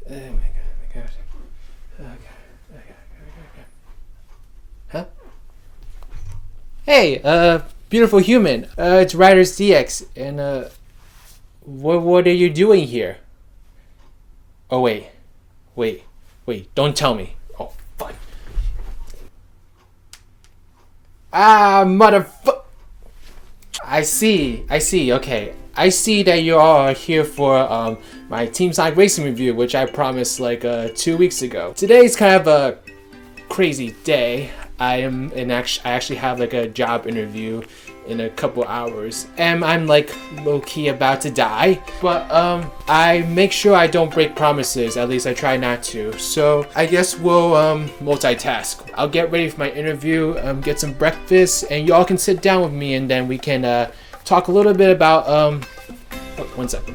Oh my god. Okay. Huh? Hey, beautiful human. It's RidersDX, and what are you doing here? Oh wait, don't tell me. Oh fuck. Ah, motherfucker. I see, okay. I see that you all are here for my Team Sonic Racing review, which I promised like 2 weeks ago. Today's kind of a crazy day. I actually have like a job interview in a couple hours, and I'm like low-key about to die, but I make sure I don't break promises. At least I try not to. So I guess we'll multitask. I'll get ready for my interview, get some breakfast, and y'all can sit down with me, and then we can talk a little bit about oh, one second.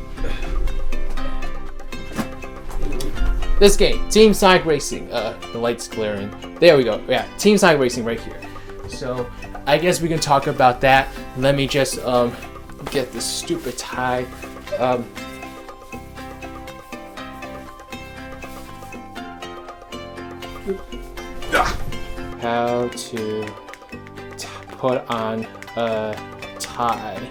This game, Team Sonic Racing. The light's glaring. There we go. Yeah, Team Sonic Racing right here. So I guess we can talk about that. Let me just get this stupid tie. How to put on a tie.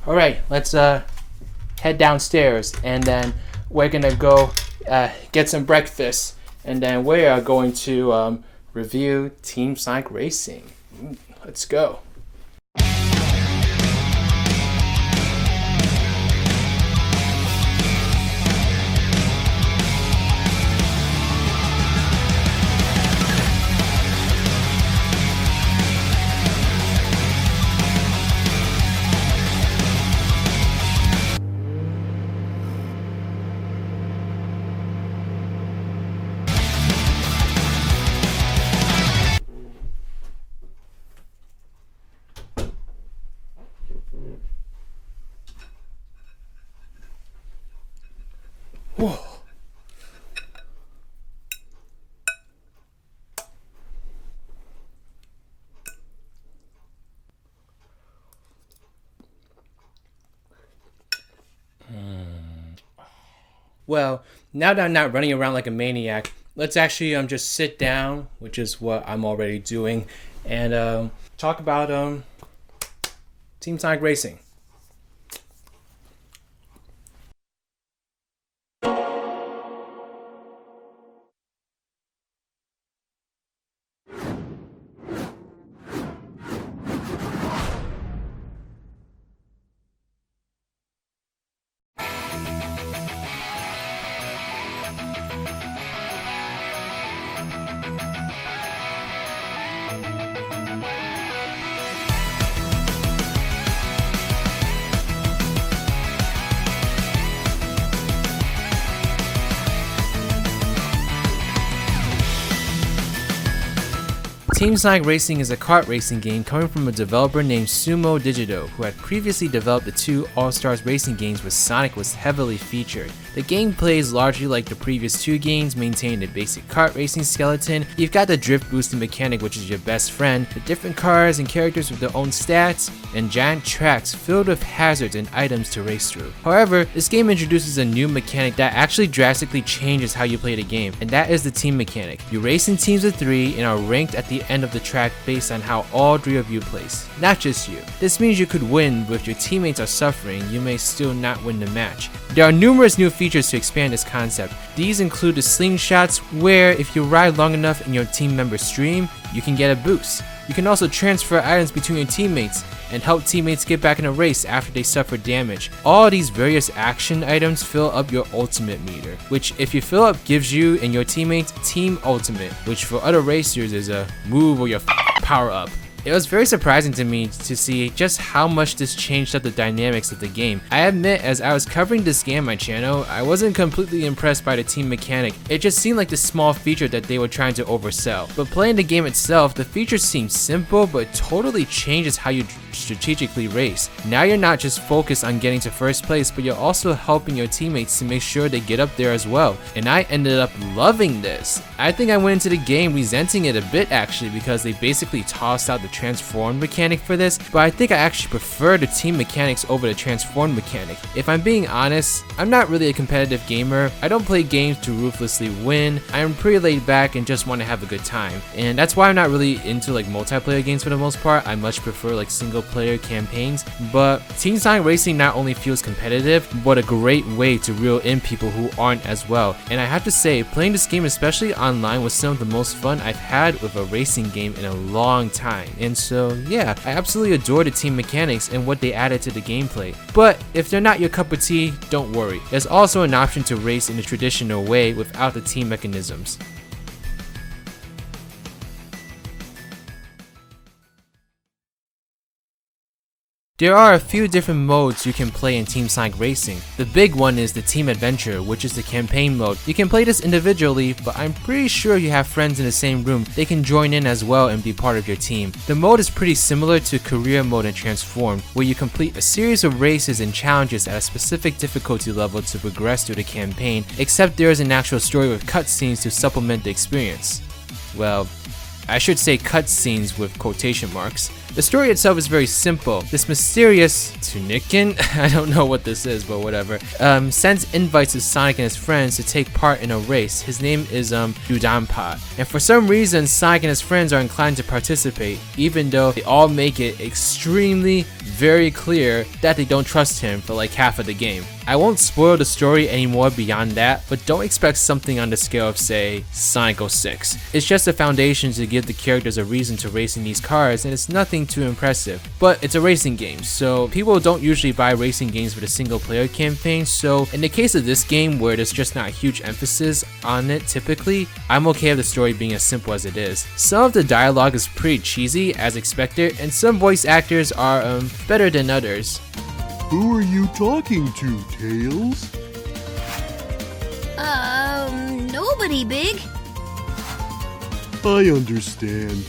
All right, let's head downstairs, and then we're gonna go get some breakfast, and then we are going to review Team Sonic Racing. Let's go. Whoa. Well, now that I'm not running around like a maniac, let's actually just sit down, which is what I'm already doing, and talk about Team Sonic Racing. Team Sonic Racing is a kart racing game coming from a developer named Sumo Digital, who had previously developed the two All-Stars racing games where Sonic was heavily featured. The game plays largely like the previous two games, maintaining the basic kart racing skeleton. You've got the drift boosting mechanic, which is your best friend, the different cars and characters with their own stats, and giant tracks filled with hazards and items to race through. However, this game introduces a new mechanic that actually drastically changes how you play the game, and that is the team mechanic. You race in teams of 3 and are ranked at the end of the track based on how all 3 of you place, not just you. This means you could win, but if your teammates are suffering, you may still not win the match. There are numerous new features to expand this concept. These include the slingshots, where if you ride long enough and your team members stream, you can get a boost. You can also transfer items between your teammates and help teammates get back in a race after they suffer damage. All these various action items fill up your ultimate meter, which if you fill up gives you and your teammates Team Ultimate, which for other racers is a move or your power up. It was very surprising to me to see just how much this changed up the dynamics of the game. I admit, as I was covering this game on my channel, I wasn't completely impressed by the team mechanic. It just seemed like the small feature that they were trying to oversell. But playing the game itself, the features seem simple, but totally changes how you strategically race. Now you're not just focused on getting to first place, but you're also helping your teammates to make sure they get up there as well. And I ended up loving this. I think I went into the game resenting it a bit actually, because they basically tossed out the transform mechanic for this, but I think I actually prefer the team mechanics over the transform mechanic. If I'm being honest, I'm not really a competitive gamer. I don't play games to ruthlessly win. I'm pretty laid back and just want to have a good time, and that's why I'm not really into like multiplayer games for the most part. I much prefer like single player campaigns, but Team Sonic Racing not only feels competitive, but a great way to reel in people who aren't as well. And I have to say, playing this game, especially online, was some of the most fun I've had with a racing game in a long time. And so yeah, I absolutely adore the team mechanics and what they added to the gameplay. But if they're not your cup of tea, don't worry. There's also an option to race in the traditional way without the team mechanisms. There are a few different modes you can play in Team Sonic Racing. The big one is the Team Adventure, which is the campaign mode. You can play this individually, but I'm pretty sure you have friends in the same room. They can join in as well and be part of your team. The mode is pretty similar to Career Mode and Transform, where you complete a series of races and challenges at a specific difficulty level to progress through the campaign, except there is an actual story with cutscenes to supplement the experience. Well, I should say cutscenes with quotation marks. The story itself is very simple. This mysterious Tunikin, I don't know what this is, but whatever, sends invites to Sonic and his friends to take part in a race. His name is Udampa, and for some reason Sonic and his friends are inclined to participate, even though they all make it extremely very clear that they don't trust him for like half of the game. I won't spoil the story anymore beyond that, but don't expect something on the scale of, say, Sonic 06. It's just a foundation to give the characters a reason to race in these cars, and it's nothing too impressive. But it's a racing game, so people don't usually buy racing games with a single player campaign, so in the case of this game where there's just not a huge emphasis on it typically, I'm okay with the story being as simple as it is. Some of the dialogue is pretty cheesy as expected, and some voice actors are better than others. Who are you talking to, Tails? Nobody, Big. I understand.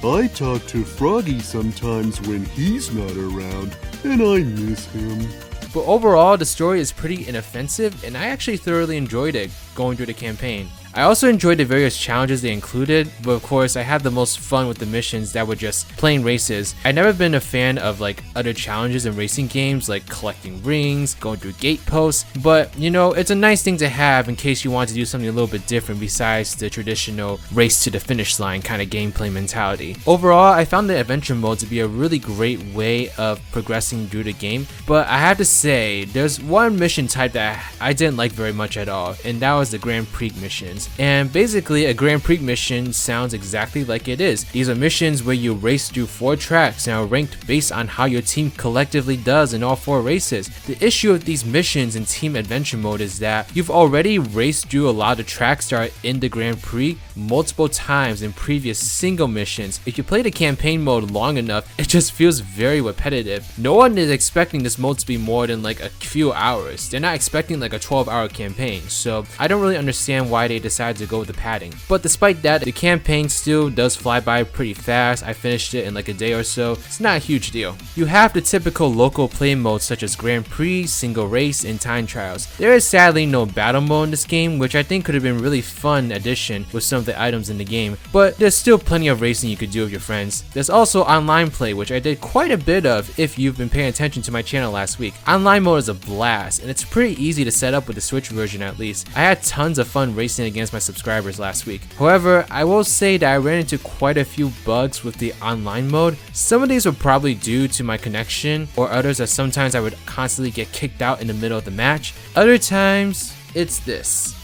I talk to Froggy sometimes when he's not around, and I miss him. But overall, the story is pretty inoffensive, and I actually thoroughly enjoyed it going through the campaign. I also enjoyed the various challenges they included, but of course I had the most fun with the missions that were just plain races. I've never been a fan of like other challenges in racing games like collecting rings, going through gate posts, but you know, it's a nice thing to have in case you want to do something a little bit different besides the traditional race to the finish line kind of gameplay mentality. Overall, I found the adventure mode to be a really great way of progressing through the game, but I have to say there's one mission type that I didn't like very much at all, and that was the Grand Prix missions. And basically a Grand Prix mission sounds exactly like it is. These are missions where you race through 4 tracks and are ranked based on how your team collectively does in all 4 races. The issue with these missions in Team Adventure mode is that you've already raced through a lot of tracks that are in the Grand Prix multiple times in previous single missions. If you play the campaign mode long enough, it just feels very repetitive. No one is expecting this mode to be more than like a few hours. They're not expecting like a 12-hour campaign, so I don't really understand why they decided to go with the padding. But despite that, the campaign still does fly by pretty fast. I finished it in like a day or so. It's not a huge deal. You have the typical local play modes such as Grand Prix, single race, and time trials. There is sadly no battle mode in this game, which I think could have been a really fun addition with some of the items in the game, but there's still plenty of racing you could do with your friends. There's also online play, which I did quite a bit of if you've been paying attention to my channel last week. Online mode is a blast, and it's pretty easy to set up with the Switch version at least. I had tons of fun racing against my subscribers last week. However, I will say that I ran into quite a few bugs with the online mode. Some of these were probably due to my connection, or others that sometimes I would constantly get kicked out in the middle of the match. Other times, it's this.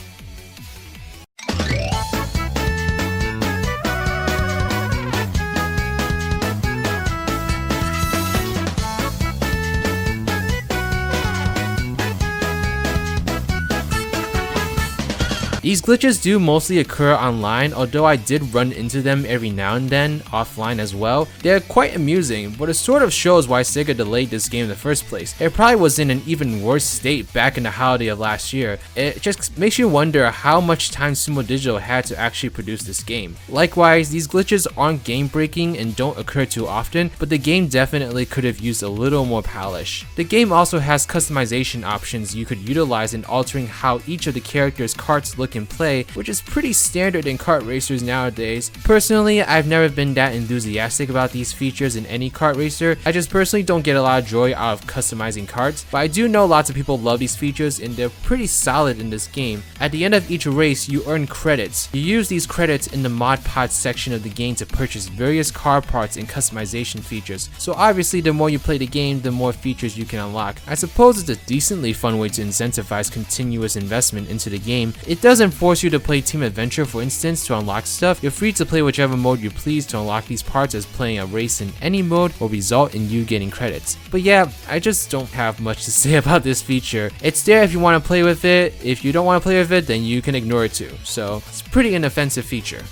These glitches do mostly occur online, although I did run into them every now and then offline as well. They're quite amusing, but it sort of shows why Sega delayed this game in the first place. It probably was in an even worse state back in the holiday of last year. It just makes you wonder how much time Sumo Digital had to actually produce this game. Likewise, these glitches aren't game breaking and don't occur too often, but the game definitely could have used a little more polish. The game also has customization options you could utilize in altering how each of the characters' carts look can play, which is pretty standard in kart racers nowadays. Personally, I've never been that enthusiastic about these features in any kart racer. I just personally don't get a lot of joy out of customizing karts, but I do know lots of people love these features and they're pretty solid in this game. At the end of each race, you earn credits. You use these credits in the mod pod section of the game to purchase various car parts and customization features. So obviously, the more you play the game, the more features you can unlock. I suppose it's a decently fun way to incentivize continuous investment into the game. It doesn't force you to play Team Adventure, for instance, to unlock stuff. You're free to play whichever mode you please to unlock these parts, as playing a race in any mode will result in you getting credits. But yeah, I just don't have much to say about this feature. It's there if you want to play with it. If you don't want to play with it, then you can ignore it too. So it's a pretty inoffensive feature.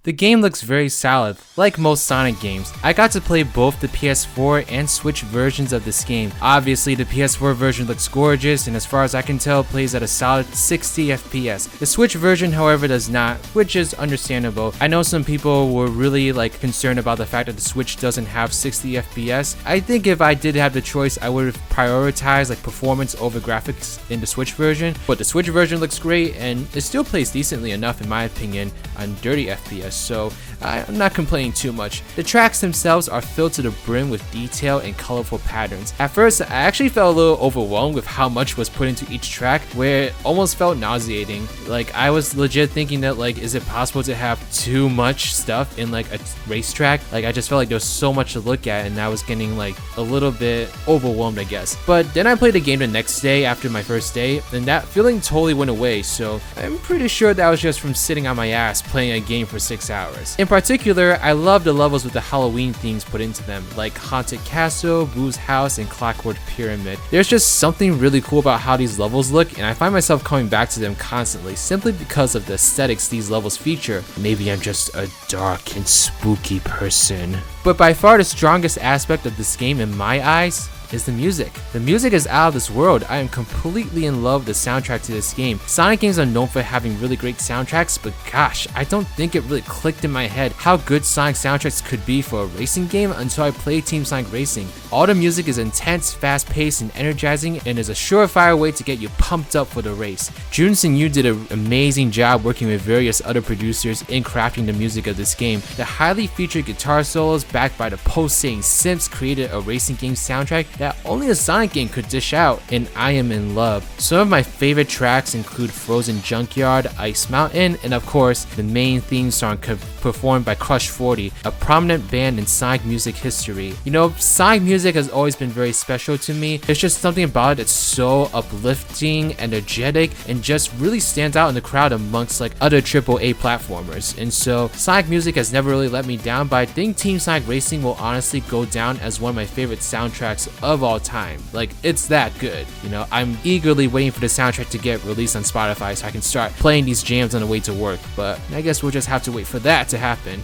The game looks very solid, like most Sonic games. I got to play both the PS4 and Switch versions of this game. Obviously, the PS4 version looks gorgeous, and as far as I can tell, plays at a solid 60 FPS. The Switch version, however, does not, which is understandable. I know some people were really concerned about the fact that the Switch doesn't have 60 FPS. I think if I did have the choice, I would have prioritized performance over graphics in the Switch version. But the Switch version looks great, and it still plays decently enough, in my opinion, on dirty FPS. So I'm not complaining too much. The tracks themselves are filled to the brim with detail and colorful patterns. At first, I actually felt a little overwhelmed with how much was put into each track, where it almost felt nauseating. I was legit thinking that is it possible to have too much stuff in a racetrack? I just felt like there was so much to look at, and I was getting a little bit overwhelmed, I guess. But then I played the game the next day after my first day, and that feeling totally went away. So I'm pretty sure that was just from sitting on my ass playing a game for 6 hours. In particular, I love the levels with the Halloween themes put into them, like Haunted Castle, Boo's House, and Clockwork Pyramid. There's just something really cool about how these levels look, and I find myself coming back to them constantly, simply because of the aesthetics these levels feature. Maybe I'm just a dark and spooky person. But by far the strongest aspect of this game in my eyes is the music. The music is out of this world. I am completely in love with the soundtrack to this game. Sonic games are known for having really great soundtracks, but gosh, I don't think it really clicked in my head how good Sonic soundtracks could be for a racing game until I played Team Sonic Racing. All the music is intense, fast-paced, and energizing, and is a surefire way to get you pumped up for the race. Junsen Yu did an amazing job working with various other producers in crafting the music of this game. The highly featured guitar solos backed by the pulsating synths created a racing game soundtrack that only a Sonic game could dish out, and I am in love. Some of my favorite tracks include Frozen Junkyard, Ice Mountain, and of course, the main theme song performed by Crush 40, a prominent band in Sonic music history. You know, Sonic music has always been very special to me. There's just something about it that's so uplifting, energetic, and just really stands out in the crowd amongst other AAA platformers. And so, Sonic music has never really let me down, but I think Team Sonic Racing will honestly go down as one of my favorite soundtracks of all time. It's that good. You know, I'm eagerly waiting for the soundtrack to get released on Spotify so I can start playing these jams on the way to work, but I guess we'll just have to wait for that to happen.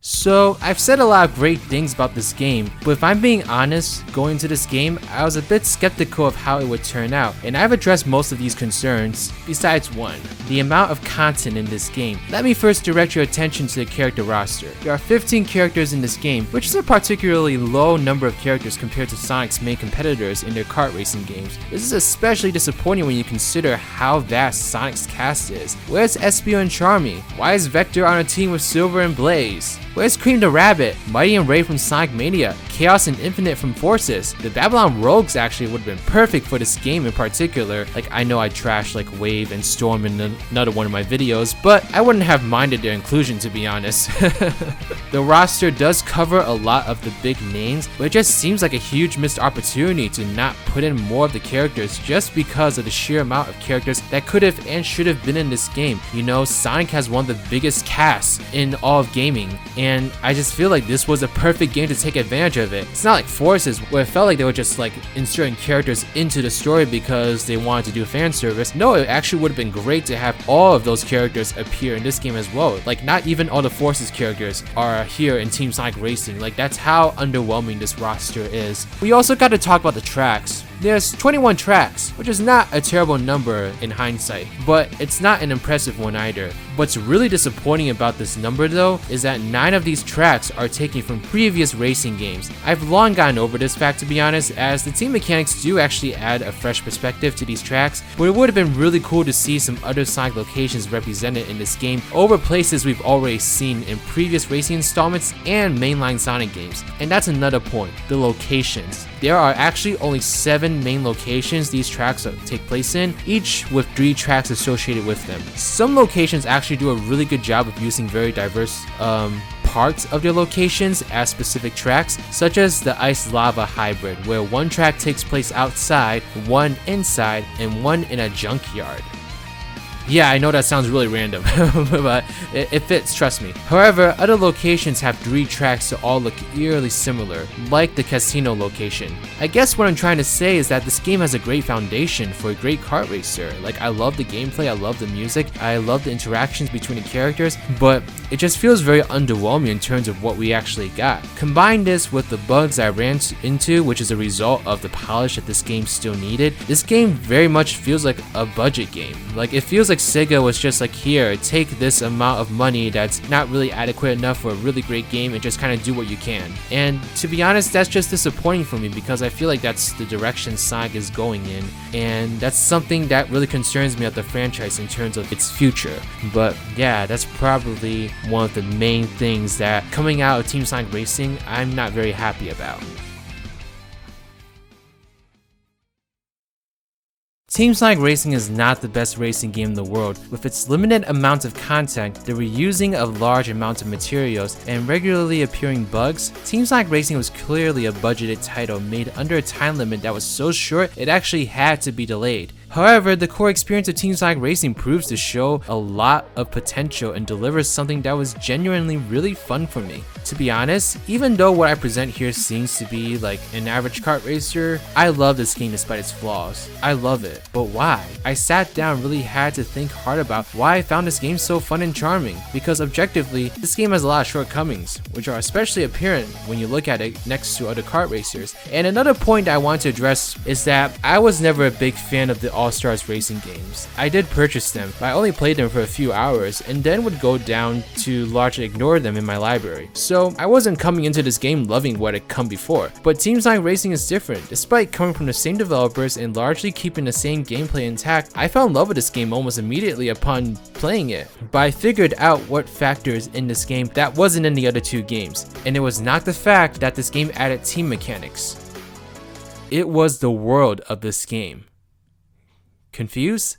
So, I've said a lot of great things about this game, but if I'm being honest, going into this game, I was a bit skeptical of how it would turn out, and I've addressed most of these concerns, besides one: the amount of content in this game. Let me first direct your attention to the character roster. There are 15 characters in this game, which is a particularly low number of characters compared to Sonic's main competitors in their kart racing games. This is especially disappointing when you consider how vast Sonic's cast is. Where's Espio and Charmy? Why is Vector on a team with Silver and Blaze? Where's Cream the Rabbit, Mighty and Ray from Sonic Mania, Chaos and Infinite from Forces? The Babylon Rogues actually would have been perfect for this game in particular. I know I trashed Wave and Storm in another one of my videos, but I wouldn't have minded their inclusion, to be honest. The roster does cover a lot of the big names, but it just seems like a huge missed opportunity to not put in more of the characters just because of the sheer amount of characters that could have and should have been in this game. You know, Sonic has one of the biggest casts in all of gaming, and I just feel like this was a perfect game to take advantage of it. It's not like Forces, where it felt like they were just inserting characters into the story because they wanted to do fan service. No, it actually would have been great to have all of those characters appear in this game as well. Not even all the Forces characters are here in Team Sonic Racing. That's how underwhelming this roster is. We also got to talk about the tracks. There's 21 tracks, which is not a terrible number in hindsight, but it's not an impressive one either. What's really disappointing about this number though is that 9 of these tracks are taken from previous racing games. I've long gotten over this fact, to be honest, as the team mechanics do actually add a fresh perspective to these tracks, but it would have been really cool to see some other Sonic locations represented in this game over places we've already seen in previous racing installments and mainline Sonic games. And that's another point, the locations. There are actually only 7 main locations these tracks take place in, each with 3 tracks associated with them. Some locations actually do a really good job of using very diverse parts of their locations as specific tracks, such as the Ice Lava Hybrid, where one track takes place outside, one inside, and one in a junkyard. Yeah, I know that sounds really random, but it fits, trust me. However, other locations have 3 tracks that all look eerily similar, like the casino location. I guess what I'm trying to say is that this game has a great foundation for a great kart racer. Like, I love the gameplay, I love the music, I love the interactions between the characters, but it just feels very underwhelming in terms of what we actually got. Combine this with the bugs I ran into, which is a result of the polish that this game still needed. This game very much feels like a budget game. Like, it feels like Sega was just like, here, take this amount of money that's not really adequate enough for a really great game and just kind of do what you can. And to be honest, that's just disappointing for me because I feel like that's the direction Sonic is going in, and that's something that really concerns me of the franchise in terms of its future. But yeah, that's probably one of the main things that coming out of Team Sonic Racing I'm not very happy about. Team Sonic Racing is not the best racing game in the world. With its limited amount of content, the reusing of large amounts of materials, and regularly appearing bugs, Team Sonic Racing was clearly a budgeted title made under a time limit that was so short it actually had to be delayed. However, the core experience of Team Sonic Racing proves to show a lot of potential and delivers something that was genuinely really fun for me. To be honest, even though what I present here seems to be like an average kart racer, I love this game despite its flaws. I love it, but why? I sat down and really had to think hard about why I found this game so fun and charming, because objectively, this game has a lot of shortcomings, which are especially apparent when you look at it next to other kart racers. And another point I want to address is that I was never a big fan of the All-Stars racing games. I did purchase them, but I only played them for a few hours and then would go down to largely ignore them in my library. So I wasn't coming into this game loving what had come before. But Team Sonic Racing is different. Despite coming from the same developers and largely keeping the same gameplay intact, I fell in love with this game almost immediately upon playing it. But I figured out what factors in this game that wasn't in the other 2 games, and it was not the fact that this game added team mechanics. It was the world of this game. Confused?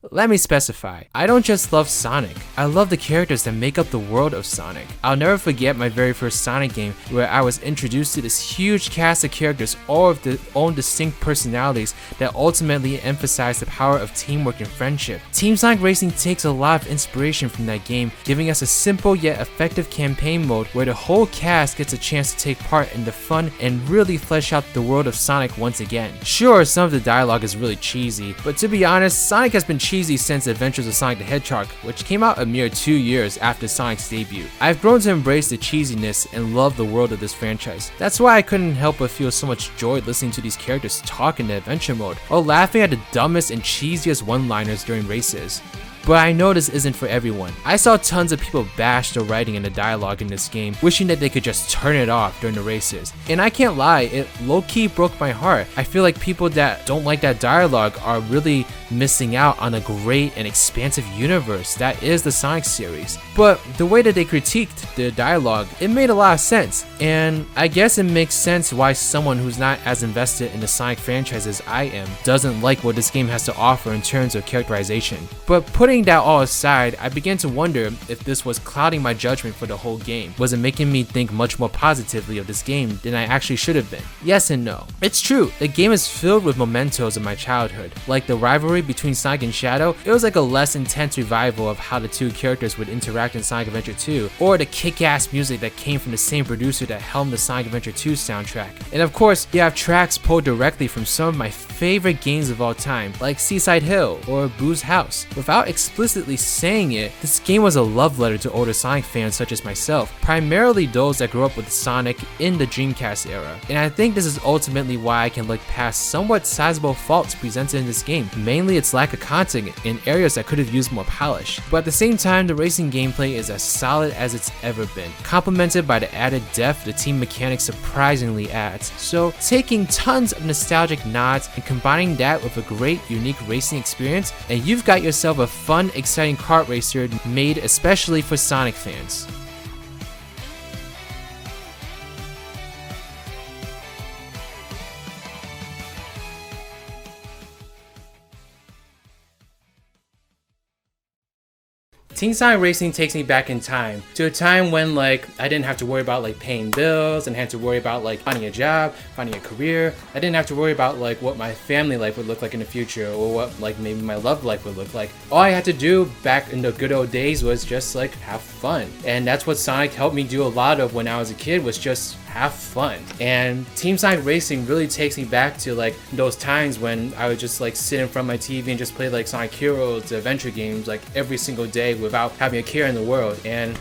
Let me specify. I don't just love Sonic, I love the characters that make up the world of Sonic. I'll never forget my very first Sonic game where I was introduced to this huge cast of characters, all of their own distinct personalities that ultimately emphasize the power of teamwork and friendship. Team Sonic Racing takes a lot of inspiration from that game, giving us a simple yet effective campaign mode where the whole cast gets a chance to take part in the fun and really flesh out the world of Sonic once again. Sure, some of the dialogue is really cheesy, but to be honest, Sonic has been cheesy since Adventures of Sonic the Hedgehog, which came out a mere 2 years after Sonic's debut. I've grown to embrace the cheesiness and love the world of this franchise. That's why I couldn't help but feel so much joy listening to these characters talk in the adventure mode, or laughing at the dumbest and cheesiest one-liners during races. But I know this isn't for everyone. I saw tons of people bash the writing and the dialogue in this game, wishing that they could just turn it off during the races. And I can't lie, it low-key broke my heart. I feel like people that don't like that dialogue are really missing out on a great and expansive universe that is the Sonic series. But the way that they critiqued the dialogue, it made a lot of sense. And I guess it makes sense why someone who's not as invested in the Sonic franchise as I am doesn't like what this game has to offer in terms of characterization. But putting that all aside, I began to wonder if this was clouding my judgment for the whole game. Was it making me think much more positively of this game than I actually should have been? Yes and no. It's true, the game is filled with mementos of my childhood. Like the rivalry between Sonic and Shadow, it was like a less intense revival of how the 2 characters would interact in Sonic Adventure 2, or the kick-ass music that came from the same producer that helmed the Sonic Adventure 2 soundtrack. And of course, you have tracks pulled directly from some of my favorite games of all time, like Seaside Hill or Boo's House. Without explicitly saying it, this game was a love letter to older Sonic fans such as myself, primarily those that grew up with Sonic in the Dreamcast era. And I think this is ultimately why I can look past somewhat sizable faults presented in this game, mainly its lack of content in areas that could have used more polish. But at the same time, the racing gameplay is as solid as it's ever been, complemented by the added depth the team mechanics surprisingly adds. So taking tons of nostalgic nods and combining that with a great, unique racing experience, and you've got yourself a fun, exciting kart racer made especially for Sonic fans. Teen Sonic Racing takes me back in time to a time when I didn't have to worry about paying bills and had to worry about finding a job, finding a career. I didn't have to worry about what my family life would look like in the future, or what maybe my love life would look like. All I had to do back in the good old days was just have fun. And that's what Sonic helped me do a lot of when I was a kid, was just have fun. And Team Sonic Racing really takes me back to those times when I would just sit in front of my TV and just play Sonic Heroes, the adventure games every single day without having a care in the world. And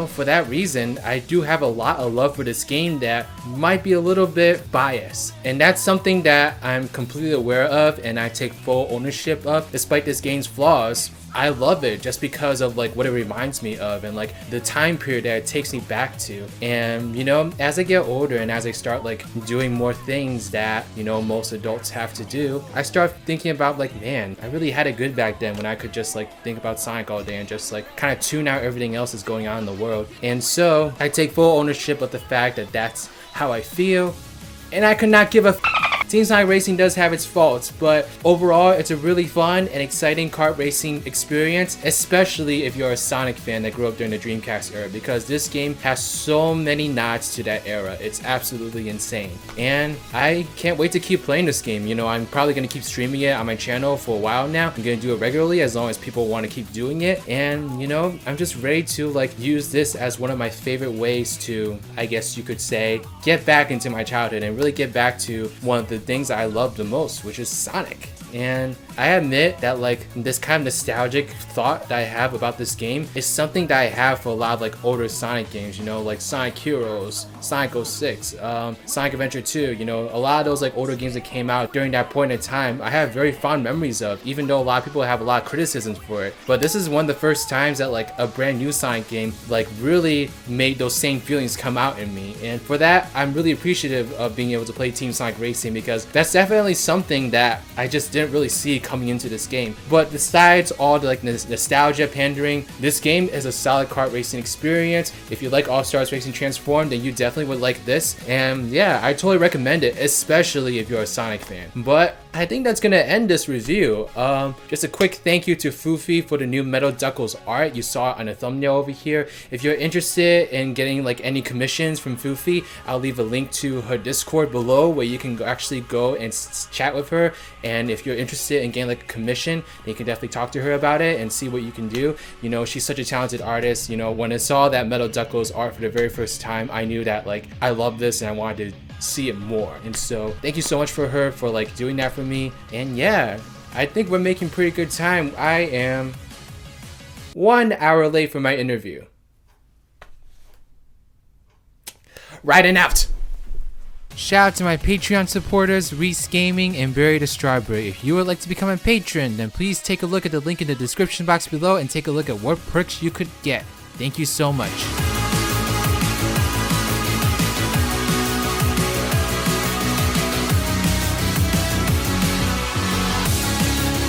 for that reason, I do have a lot of love for this game that might be a little bit biased. And that's something that I'm completely aware of and I take full ownership of. Despite this game's flaws, I love it just because of what it reminds me of and the time period that it takes me back to. And as I get older and as I start doing more things that most adults have to do, I start thinking about man, I really had it good back then when I could just think about Sonic all day and just kind of tune out everything else that's going on in the world. And so I take full ownership of the fact that that's how I feel, and I could not give a Team Sonic Racing does have its faults, but overall it's a really fun and exciting kart racing experience, especially if you're a Sonic fan that grew up during the Dreamcast era, because this game has so many nods to that era. It's absolutely insane. And I can't wait to keep playing this game. I'm probably going to keep streaming it on my channel for a while now. I'm going to do it regularly as long as people want to keep doing it. And I'm just ready to use this as one of my favorite ways to, I guess you could say, get back into my childhood and really get back to one of the things I love the most, which is Sonic. And I admit that this kind of nostalgic thought that I have about this game is something that I have for a lot of older Sonic games, like Sonic Heroes, Sonic 06, Sonic Adventure 2, a lot of those older games that came out during that point in time, I have very fond memories of, even though a lot of people have a lot of criticisms for it. But this is one of the first times that a brand new Sonic game really made those same feelings come out in me. And for that, I'm really appreciative of being able to play Team Sonic Racing, because that's definitely something that I just didn't really see coming into this game. But besides all the nostalgia pandering, this game is a solid kart racing experience. If you like All Stars Racing Transformed, then you definitely would like this. And yeah, I totally recommend it, especially if you're a Sonic fan. But I think that's gonna end this review. Just a quick thank you to Foofy for the new Metal Duckles art. You saw it on the thumbnail over here. If you're interested in getting any commissions from Foofy, I'll leave a link to her Discord below where you can actually go and chat with her. And if you're interested in getting a commission, then you can definitely talk to her about it and see what you can do. She's such a talented artist. When I saw that Metal Duckles art for the very first time, I knew that I love this and I wanted to see it more. And so thank you so much for her for doing that for me. And yeah, I think we're making pretty good time. I am 1 hour late for my interview. Riding out. Shout out to my Patreon supporters, Reese Gaming and Barry the Strawberry. If you would like to become a patron, then please take a look at the link in the description box below and take a look at what perks you could get. Thank you so much.